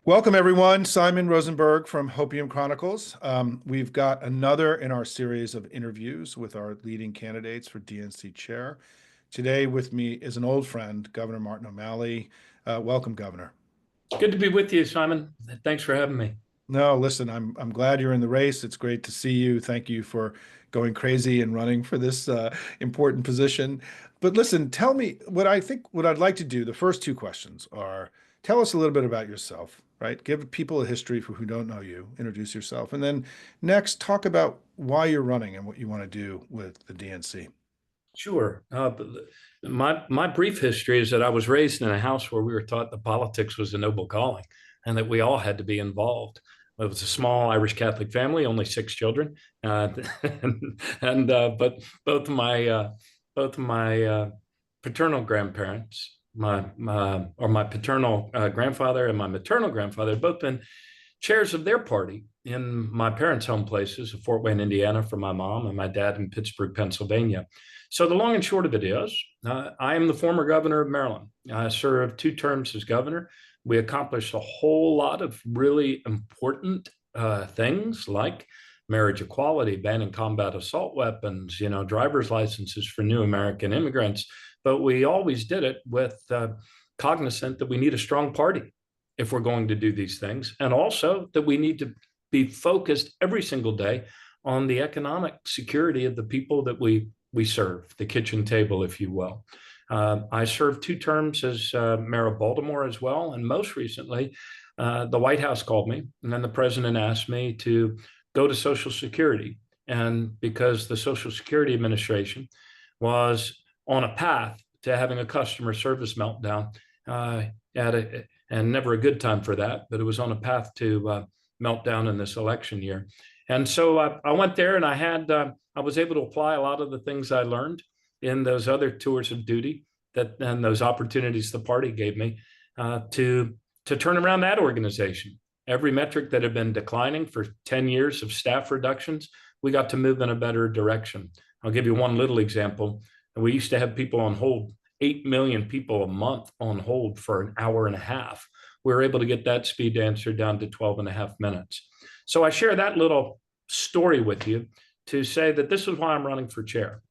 Welcome, everyone. Simon Rosenberg from Hopium Chronicles. We've got another in our series of interviews with our leading candidates for DNC chair. Today with me is an old friend, Governor Martin O'Malley. Welcome, Governor. Good to be with you, Simon. Thanks for having me. No, listen, I'm glad you're in the race. It's great to see you. Thank you for going crazy and running for this important position. But listen, tell me what I'd like to do. The first two questions are tell us a little bit about yourself, right? Give people a history for who don't know you, introduce yourself. And then next, talk about why you're running and what you want to do with the DNC. Sure. My brief history is that I was raised in a house where we were taught that politics was a noble calling and that we all had to be involved. It was a small Irish Catholic family, only six children, but both of my paternal grandparents, my paternal grandfather and my maternal grandfather, had both been chairs of their party in my parents' home places of Fort Wayne, Indiana, for my mom, and my dad in Pittsburgh, Pennsylvania. So the long and short of it is, I am the former governor of Maryland. I served 2 terms as governor. We accomplished a whole lot of really important things like marriage equality, banning combat assault weapons, driver's licenses for new American immigrants. But we always did it with cognizant that we need a strong party if we're going to do these things, and also that we need to be focused every single day on the economic security of the people that we serve, the kitchen table, if you will. I served 2 terms as mayor of Baltimore as well, and most recently, the White House called me, and then the president asked me to go to Social Security, and because the Social Security Administration was on a path to having a customer service meltdown and never a good time for that, but it was on a path to meltdown in this election year. And so I went there, and I was able to apply a lot of the things I learned in those other tours of duty and those opportunities the party gave me to turn around that organization. Every metric that had been declining for 10 years of staff reductions, we got to move in a better direction. I'll give you one little example. We used to have people on hold, 8 million people a month on hold for an hour and a half. We were able to get that speed answer down to 12 and a half minutes. So I share that little story with you to say that this is why I'm running for chair.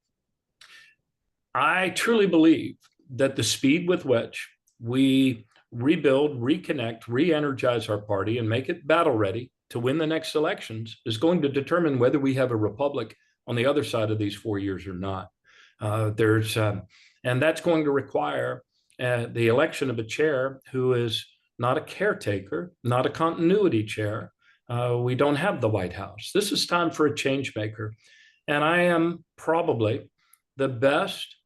I truly believe that the speed with which we rebuild, reconnect, re-energize our party and make it battle ready to win the next elections is going to determine whether we have a republic on the other side of these 4 years or not. And that's going to require the election of a chair who is not a caretaker, not a continuity chair. We don't have the White House. This is time for a change maker. And I am probably the best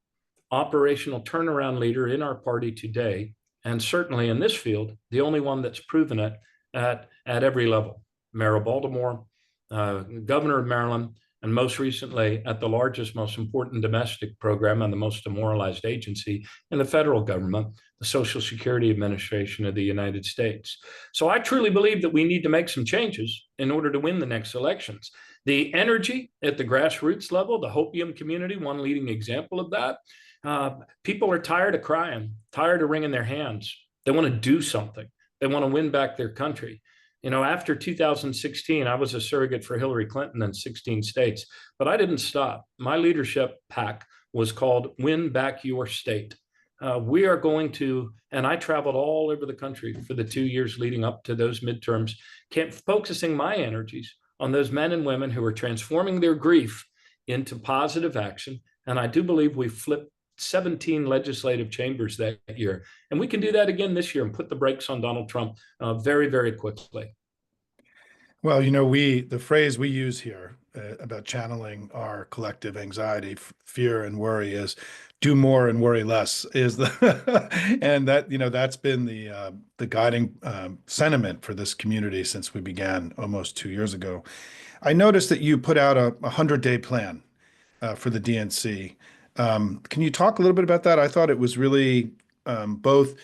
operational turnaround leader in our party today, and certainly in this field, the only one that's proven it at every level. Mayor of Baltimore, governor of Maryland, and most recently at the largest, most important domestic program and the most demoralized agency in the federal government, the Social Security Administration of the United States. So I truly believe that we need to make some changes in order to win the next elections. The energy at the grassroots level, the Hopium community, one leading example of that. People are tired of crying, tired of wringing their hands. They want to do something. They want to win back their country. After 2016, I was a surrogate for Hillary Clinton in 16 states, but I didn't stop. My leadership pack was called Win Back Your State. We are going to, and I traveled all over the country for the 2 years leading up to those midterms, focusing my energies on those men and women who are transforming their grief into positive action. And I do believe we flipped 17 legislative chambers that year. And we can do that again this year and put the brakes on Donald Trump very, very quickly. Well, the phrase we use here about channeling our collective anxiety, fear, and worry is do more and worry less is and that's been the guiding sentiment for this community since we began almost 2 years ago. I noticed that you put out a 100-day plan for the DNC. Can you talk a little bit about that? I thought it was really both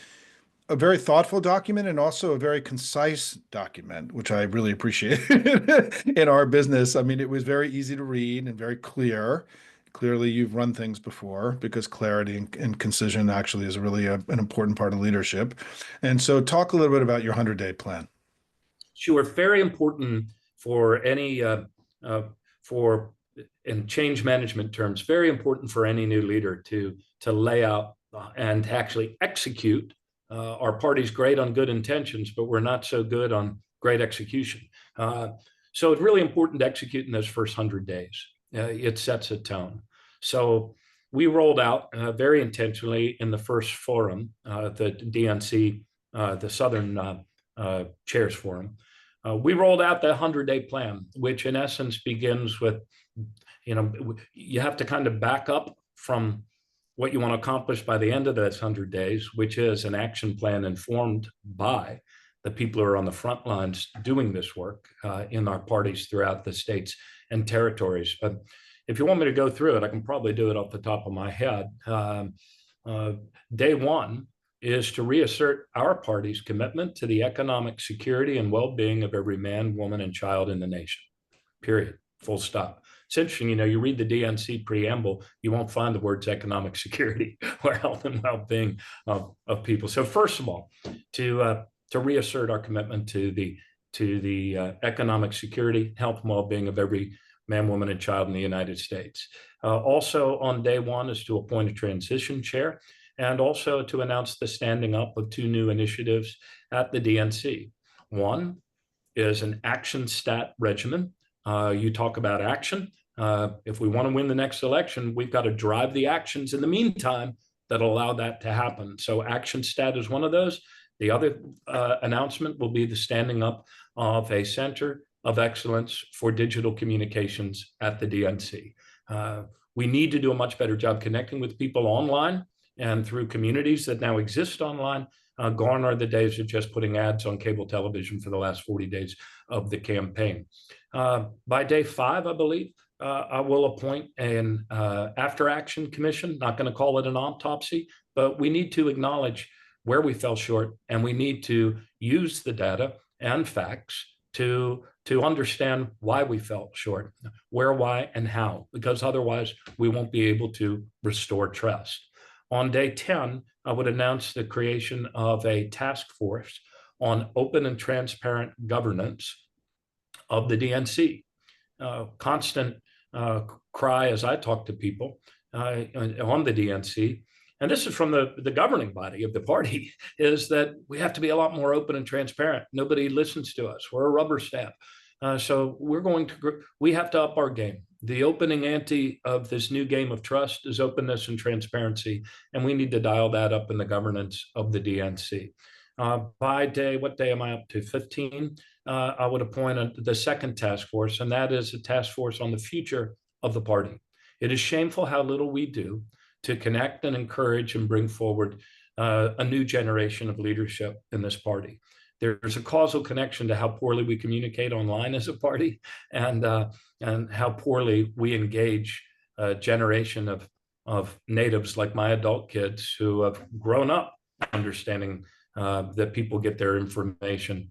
a very thoughtful document and also a very concise document, which I really appreciate in our business. I mean, it was very easy to read and very clear. Clearly, you've run things before because clarity and concision actually is really an important part of leadership. And so talk a little bit about your 100-day plan. Sure, very important for any uh, for in change management terms, very important for any new leader to lay out and actually execute. Our party's great on good intentions, but we're not so good on great execution. So it's really important to execute in those first 100 days. It sets a tone. So we rolled out very intentionally in the first forum, the DNC, the Southern Chairs Forum. We rolled out the 100-day plan, which in essence begins with, you have to kind of back up from what you want to accomplish by the end of those 100 days, which is an action plan informed by the people who are on the front lines doing this work in our parties throughout the states and territories. But if you want me to go through it, I can probably do it off the top of my head. Day one is to reassert our party's commitment to the economic security and well-being of every man, woman, and child in the nation, period, full stop. It's interesting, you read the DNC preamble, you won't find the words economic security or health and well-being of people. So first of all, to reassert our commitment to the economic security, health, and well-being of every man, woman, and child in the United States. Also on day one is to appoint a transition chair, and also to announce the standing up of two new initiatives at the DNC. One is an action stat regimen. You talk about action. If we want to win the next election, we've got to drive the actions in the meantime that allow that to happen. So action stat is one of those. The other announcement will be the standing up of a Center of Excellence for Digital Communications at the DNC. We need to do a much better job connecting with people online and through communities that now exist online. Gone are the days of just putting ads on cable television for the last 40 days of the campaign. By day 5, I believe, I will appoint an after action commission, not going to call it an autopsy, but we need to acknowledge where we fell short, and we need to use the data and facts to understand why we fell short, where, why, and how, because otherwise we won't be able to restore trust. On day 10, I would announce the creation of a task force on open and transparent governance of the DNC. Constant cry as I talk to people on the DNC, and this is from the governing body of the party, is that we have to be a lot more open and transparent. Nobody listens to us. We're a rubber stamp. So we have to up our game. The opening ante of this new game of trust is openness and transparency, and we need to dial that up in the governance of the DNC. By day, what day am I up to? 15. I would appoint the second task force, and that is a task force on the future of the party. It is shameful how little we do to connect and encourage and bring forward a new generation of leadership in this party. There's a causal connection to how poorly we communicate online as a party, and how poorly we engage a generation of natives like my adult kids who have grown up understanding that people get their information,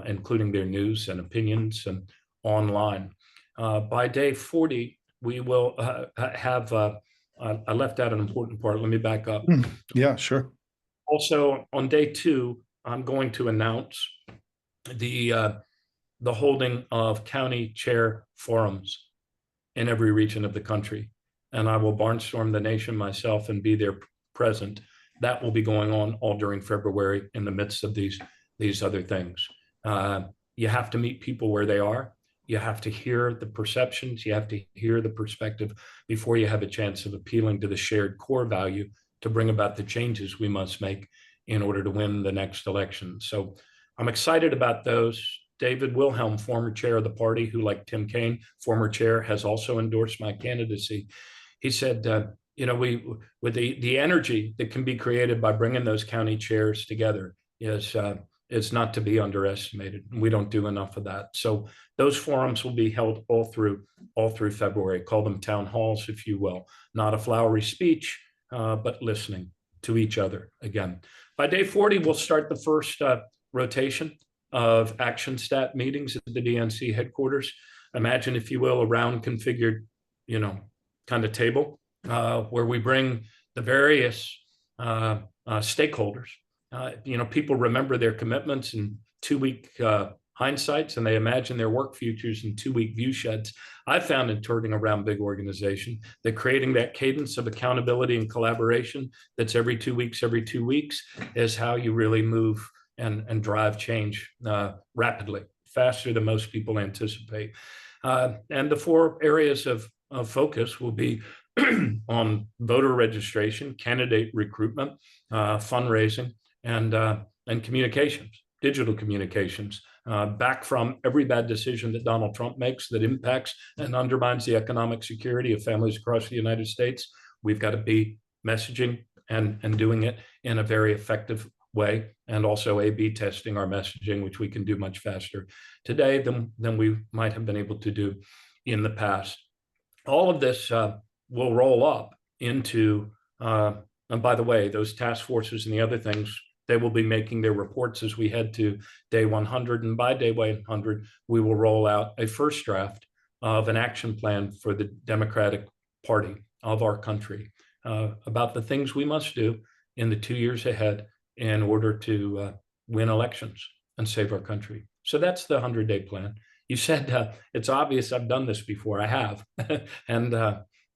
including their news and opinions, and online. By day 40, we will have, I left out an important part. Let me back up. Yeah, sure. Also, on day 2, I'm going to announce the holding of county chair forums in every region of the country. And I will barnstorm the nation myself and be there present. That will be going on all during February in the midst of these other things. You have to meet people where they are. You have to hear the perceptions. You have to hear the perspective before you have a chance of appealing to the shared core value to bring about the changes we must make in order to win the next election. So I'm excited about those. David Wilhelm, former chair of the party, who, like Tim Kaine, former chair, has also endorsed my candidacy. He said, with the energy that can be created by bringing those county chairs together is not to be underestimated. We don't do enough of that. So those forums will be held all through February. Call them town halls, if you will. Not a flowery speech, but listening to each other again. By day 40, we'll start the first rotation of action stat meetings at the DNC headquarters. Imagine, if you will, a round configured, kind of table where we bring the various stakeholders. People remember their commitments in 2-week hindsights and they imagine their work futures in 2 week view sheds. I found in turning around big organization that creating that cadence of accountability and collaboration that's every 2 weeks is how you really move and drive change rapidly, faster than most people anticipate. And the 4 areas of focus will be on voter registration, candidate recruitment, fundraising, and communications, digital communications. Back from every bad decision that Donald Trump makes that impacts and undermines the economic security of families across the United States, we've got to be messaging and doing it in a very effective way, and also A/B testing our messaging, which we can do much faster today than we might have been able to do in the past. All of this will roll up into, and by the way, those task forces and the other things, they will be making their reports as we head to day 100. And by day 100, we will roll out a first draft of an action plan for the Democratic Party of our country about the things we must do in the 2 years ahead in order to win elections and save our country. So that's the 100-day plan. You said it's obvious I've done this before. I have. And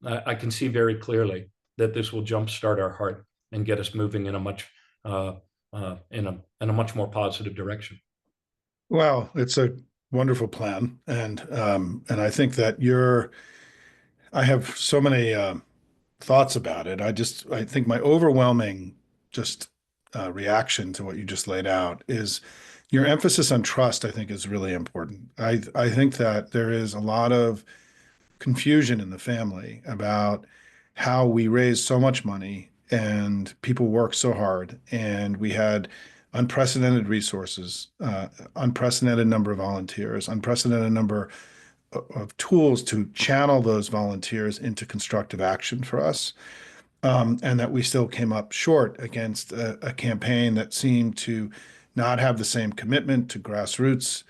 I can see very clearly that this will jumpstart our heart and get us moving in a much much more positive direction. Well, it's a wonderful plan, and I think that I have so many thoughts about it. I think my overwhelming just reaction to what you just laid out is your emphasis on trust. I think is really important. I think that there is a lot of confusion in the family about how we raised so much money and people worked so hard, and we had unprecedented resources, unprecedented number of volunteers, unprecedented number of tools to channel those volunteers into constructive action for us. And that we still came up short against a campaign that seemed to not have the same commitment to grassroots,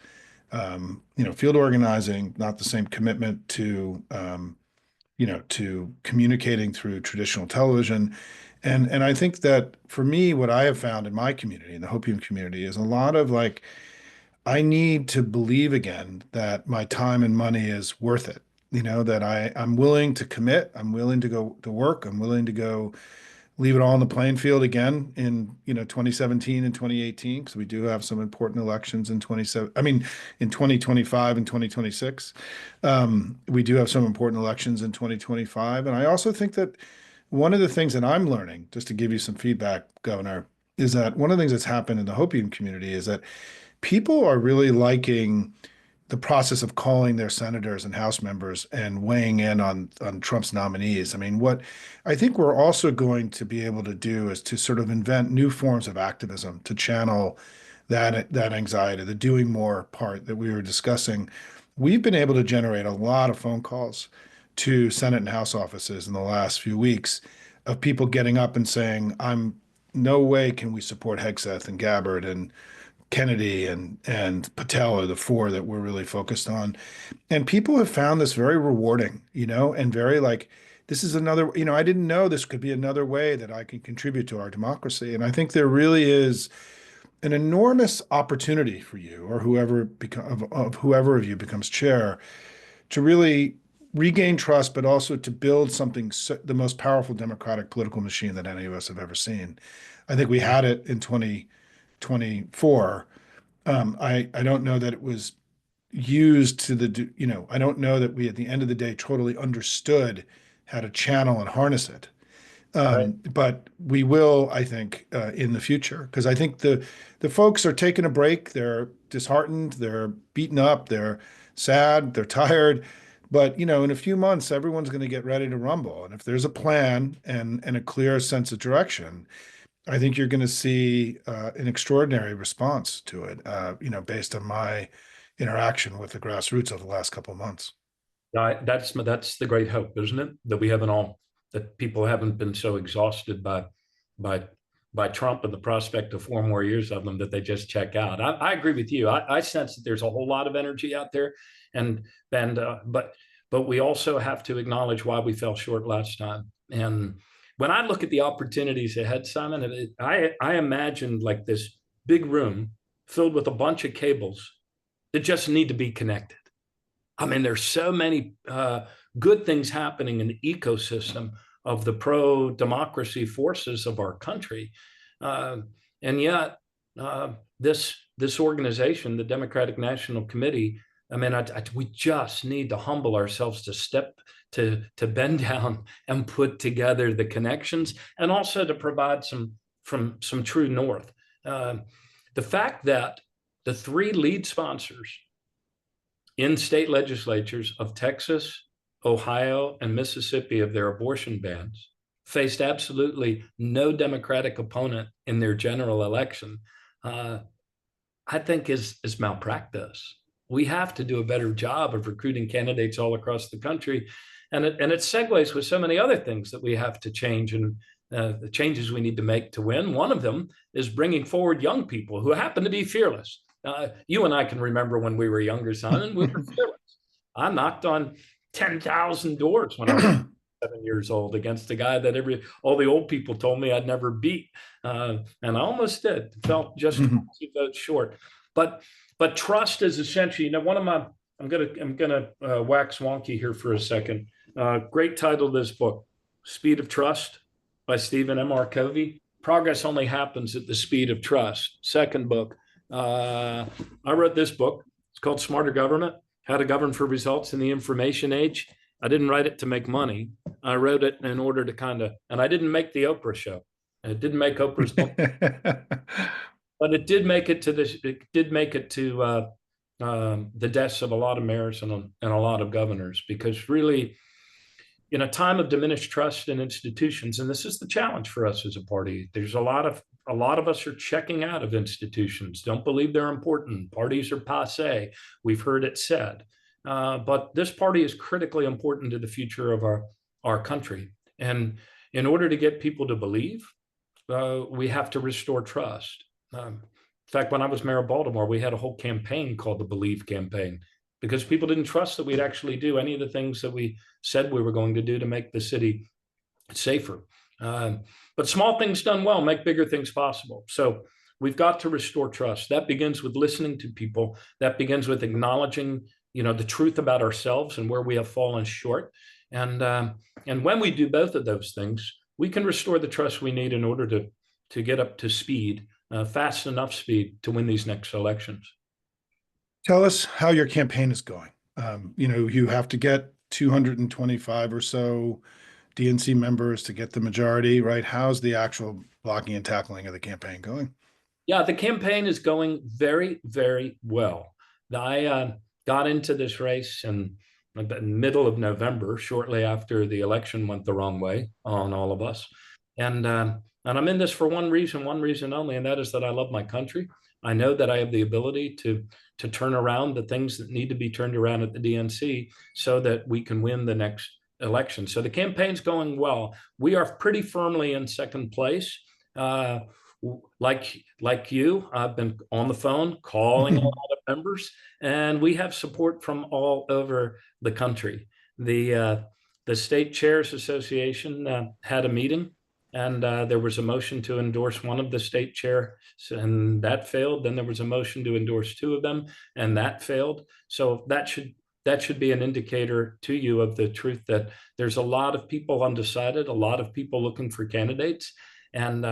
field organizing, not the same commitment to communicating through traditional television. And I think that for me, what I have found in my community, in the Hopium community, is a lot of like, I need to believe again that my time and money is worth it. That I'm willing to commit, I'm willing to go to work, I'm willing to go leave it all on the playing field again in 2017 and 2018, because we do have some important elections in 27 I mean in 2025 and 2026. We do have some important elections in 2025, and I also think that one of the things that I'm learning, just to give you some feedback, Governor, is that one of the things that's happened in the Hopium community is that people are really liking the process of calling their senators and House members and weighing in on Trump's nominees. I mean, what I think we're also going to be able to do is to sort of invent new forms of activism to channel that anxiety, the doing more part that we were discussing. We've been able to generate a lot of phone calls to Senate and House offices in the last few weeks of people getting up and saying, "I'm no way can we support Hegseth and Gabbard and Kennedy and Patel are the 4 that we're really focused on." And people have found this very rewarding, and very like, this is another, I didn't know this could be another way that I can contribute to our democracy. And I think there really is an enormous opportunity for you, or whoever of you becomes chair, to really regain trust, but also to build something, the most powerful democratic political machine that any of us have ever seen. I think we had it in 2024. I don't know that it was used to I don't know that we, at the end of the day, totally understood how to channel and harness it. Right. But we will, I think, in the future, because I think the folks are taking a break. They're disheartened. They're beaten up. They're sad. They're tired. But in a few months, everyone's going to get ready to rumble. And if there's a plan and a clear sense of direction, I think you're going to see an extraordinary response to it. Based on my interaction with the grassroots over the last couple of months. That's the great hope, isn't it? That people haven't been so exhausted by by Trump and the prospect of 4 more years of them that they just check out. I agree with you. I sense that there's a whole lot of energy out there, and but we also have to acknowledge why we fell short last time. And when I look at the opportunities ahead, Simon, I imagined like this big room filled with a bunch of cables that just need to be connected. I mean, there's so many good things happening in the ecosystem of the pro-democracy forces of our country, uh, and yet this organization, the Democratic National Committee, I mean, we just need to humble ourselves to step to bend down and put together the connections, and also to provide some true north. Uh, the fact that the three lead sponsors in state legislatures of Texas, Ohio, and Mississippi of their abortion bans faced absolutely no Democratic opponent in their general election, uh, I think is malpractice. We have to do a better job of recruiting candidates all across the country. And it segues with so many other things that we have to change, and the changes we need to make to win. One of them is bringing forward young people who happen to be fearless. You and I can remember when we were younger, son, and we were fearless. I knocked on 10,000 doors when I was 7 years old against a guy that all the old people told me I'd never beat, and I almost did. Felt just 20 votes short. But trust is essential. You know, one of my I'm gonna wax wonky here for a second. Great title of this book, Speed of Trust by Stephen M. R. Covey. Progress only happens at the speed of trust. Second book, I wrote this book. It's called Smarter Government: How to Govern for Results in the Information Age. I didn't write it to make money. I wrote it in order to and I didn't make the Oprah show. It didn't make Oprah's book, but it did make it to this. It did make it to the deaths of a lot of mayors and a lot of governors, because really, in a time of diminished trust in institutions, and this is the challenge for us as a party, there's a lot of us are checking out of institutions, don't believe they're important. Parties are passe. We've heard it said. But this party is critically important to the future of our country. And in order to get people to believe, we have to restore trust. In fact, when I was mayor of Baltimore, we had a whole campaign called the Believe Campaign, because people didn't trust that we'd actually do any of the things that we said we were going to do to make the city safer. But small things done well make bigger things possible. So we've got to restore trust. That begins with listening to people. That begins with acknowledging, the truth about ourselves and where we have fallen short. And when we do both of those things, we can restore the trust we need in order to get up to speed, fast enough speed to win these next elections. Tell us how your campaign is going. You have to get 225 or so DNC members to get the majority, right? How's the actual blocking and tackling of the campaign going? Yeah, the campaign is going very, very well. I got into this race in the middle of November, shortly after the election went the wrong way on all of us. And I'm in this for one reason only, and that is that I love my country. I know that I have the ability to turn around the things that need to be turned around at the DNC so that we can win the next election. So the campaign's going well. We are pretty firmly in second place. Like you, I've been on the phone calling a lot of members, and we have support from all over the country. The State Chairs Association had a meeting, and there was a motion to endorse one of the state chairs, and that failed. Then there was a motion to endorse two of them, and that failed. So that should be an indicator to you of the truth that there's a lot of people undecided, a lot of people looking for candidates, and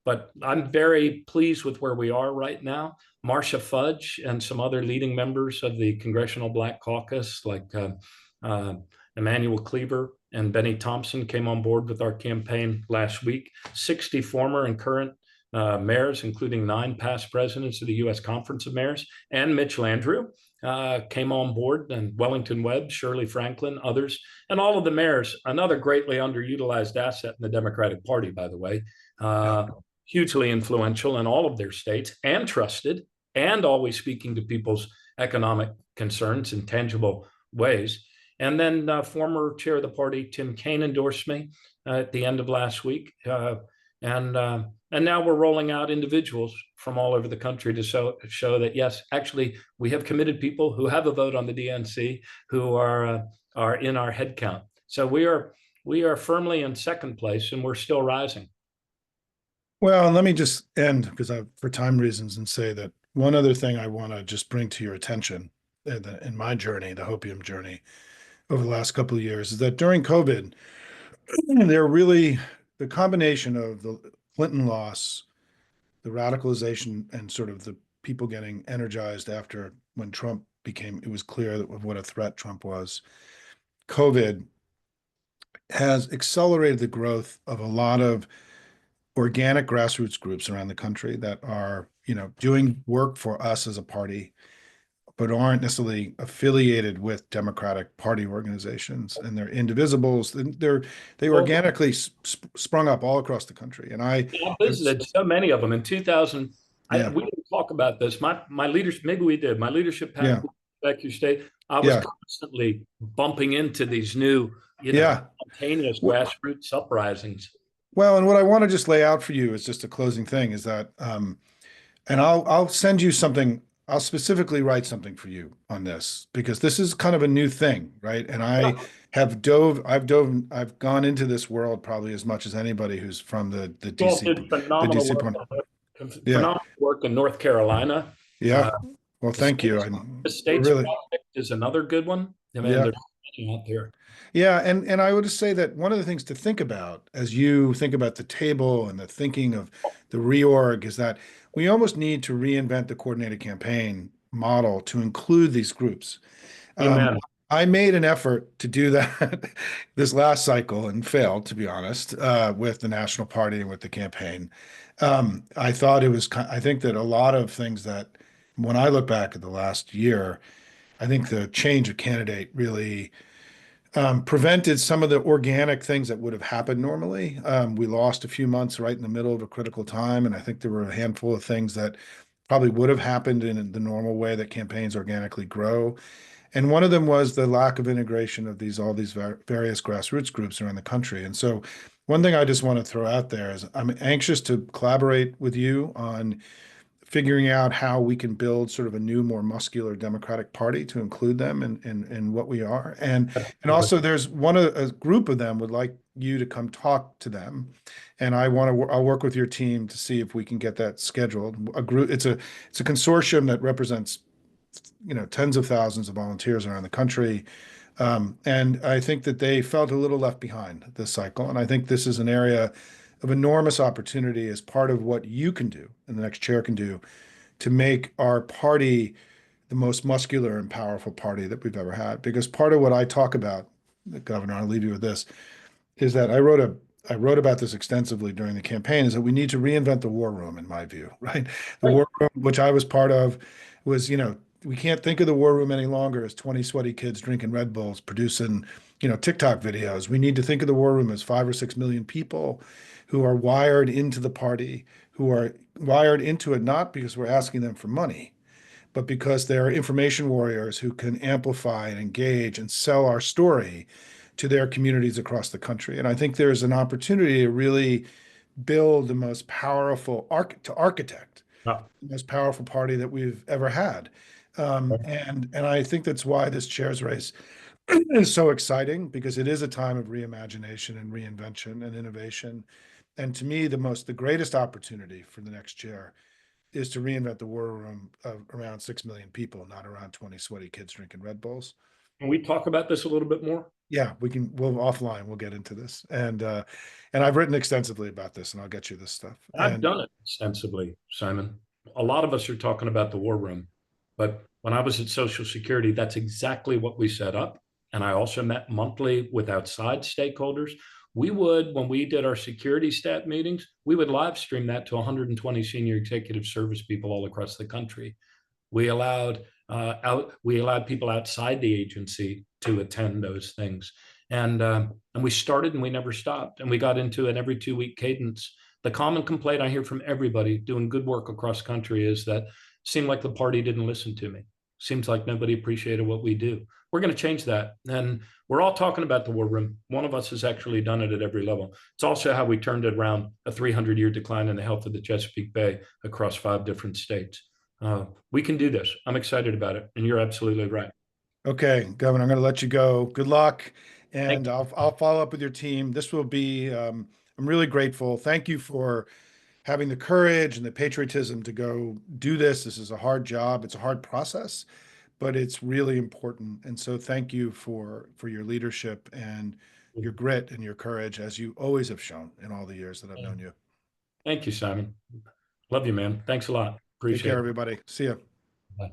but I'm very pleased with where we are right now. Marcia Fudge and some other leading members of the Congressional Black Caucus, like Emmanuel Cleaver and Benny Thompson, came on board with our campaign last week. 60 former and current mayors, including 9 past presidents of the U.S. Conference of Mayors, and Mitch Landrieu came on board, and Wellington Webb, Shirley Franklin, others, and all of the mayors, another greatly underutilized asset in the Democratic Party, by the way, hugely influential in all of their states, and trusted, and always speaking to people's economic concerns in tangible ways. And then former chair of the party, Tim Kaine, endorsed me at the end of last week. And now we're rolling out individuals from all over the country to show that, yes, actually, we have committed people who have a vote on the DNC who are in our head count. So we are firmly in second place, and we're still rising. Well, let me just end, because for time reasons, and say that one other thing I want to just bring to your attention in my journey, the hopium journey over the last couple of years, is that during COVID, there really the combination of the Clinton loss, the radicalization, and sort of the people getting energized after when Trump became, it was clear of what a threat Trump was. COVID has accelerated the growth of a lot of organic grassroots groups around the country that are, doing work for us as a party, but aren't necessarily affiliated with Democratic Party organizations, and they're indivisibles. They Well, organically sprung up all across the country. And I I've, visited so many of them in 2000. yeah, We didn't talk about this. My leadership, maybe we did. My leadership pack, yeah, back your state. I was yeah, constantly bumping into these new, yeah. spontaneous grassroots uprisings. Well, and what I want to just lay out for you is just a closing thing is that, and I'll send you something. I'll specifically write something for you on this because this is kind of a new thing, right? And I've gone into this world probably as much as anybody who's from the You all DC, did the phenomenal DC work, point. Yeah, in North Carolina. yeah. Uh, Well, the thank you. states, And the we're states really, project is another good one. I mean, yeah. there's many out there. Yeah, and I would just say that one of the things to think about as you think about the table and the thinking of the reorg is that we almost need to reinvent the coordinated campaign model to include these groups. Um, Amen. I made an effort to do that this last cycle and failed, to be honest, with the National Party and with the campaign. I thought it was, I think that a lot of things that when I look back at the last year, I think the change of candidate really prevented some of the organic things that would have happened normally. We lost a few months right in the middle of a critical time, and I think there were a handful of things that probably would have happened in the normal way that campaigns organically grow. And one of them was the lack of integration of all these various grassroots groups around the country. And so, one thing I just want to throw out there is I'm anxious to collaborate with you on figuring out how we can build sort of a new, more muscular Democratic Party to include them in what we are. And Absolutely. also there's a group of them would like you to come talk to them. And I'll work with your team to see if we can get that scheduled. A group, it's a consortium that represents, tens of thousands of volunteers around the country. And I think that they felt a little left behind this cycle. And I think this is an area of enormous opportunity as part of what you can do and the next chair can do to make our party the most muscular and powerful party that we've ever had. Because part of what I talk about, Governor, I'll leave you with this, is that I wrote about this extensively during the campaign, is that we need to reinvent the war room, in my view, right? The Right. war room, which I was part of, was, we can't think of the war room any longer as 20 sweaty kids drinking Red Bulls, producing, TikTok videos. We need to think of the war room as 5 or 6 million people who are wired into the party, who are wired into it not because we're asking them for money, but because they're information warriors who can amplify and engage and sell our story to their communities across the country. And I think there's an opportunity to really build the most powerful to architect No. the most powerful party that we've ever had. And I think that's why this chair's race is so exciting because it is a time of reimagination and reinvention and innovation. And to me, the greatest opportunity for the next chair is to reinvent the war room of around 6 million people, not around 20 sweaty kids drinking Red Bulls. Can we talk about this a little bit more? Yeah, we'll offline, we'll get into this. And I've written extensively about this and I'll get you this stuff. I've And done it extensively, Simon. A lot of us are talking about the war room, but when I was at Social Security, that's exactly what we set up. And I also met monthly with outside stakeholders. When we did our security stat meetings, we would live stream that to 120 senior executive service people all across the country. We allowed people outside the agency to attend those things, and we started and we never stopped, and we got into an every 2 week cadence. The common complaint I hear from everybody doing good work across country is that it seemed like the party didn't listen to me. Seems like nobody appreciated what we do. We're going to change that, and we're all talking about the war room. One of us has actually done it at every level. It's also how we turned it around a 300-year decline in the health of the Chesapeake Bay across 5 different states. We can do this. I'm excited about it. And you're absolutely right. okay, Governor, I'm going to let you go. Good luck. Thank And you. I'll follow up with your team. This will be, I'm really grateful. Thank you for having the courage and the patriotism to go do this. This is a hard job. It's a hard process, but it's really important. And so thank you for your leadership and your grit and your courage, as you always have shown in all the years that I've known you. Thank you, Simon. Love you, man. Thanks a lot. Take care, Appreciate it. everybody. See ya. Bye.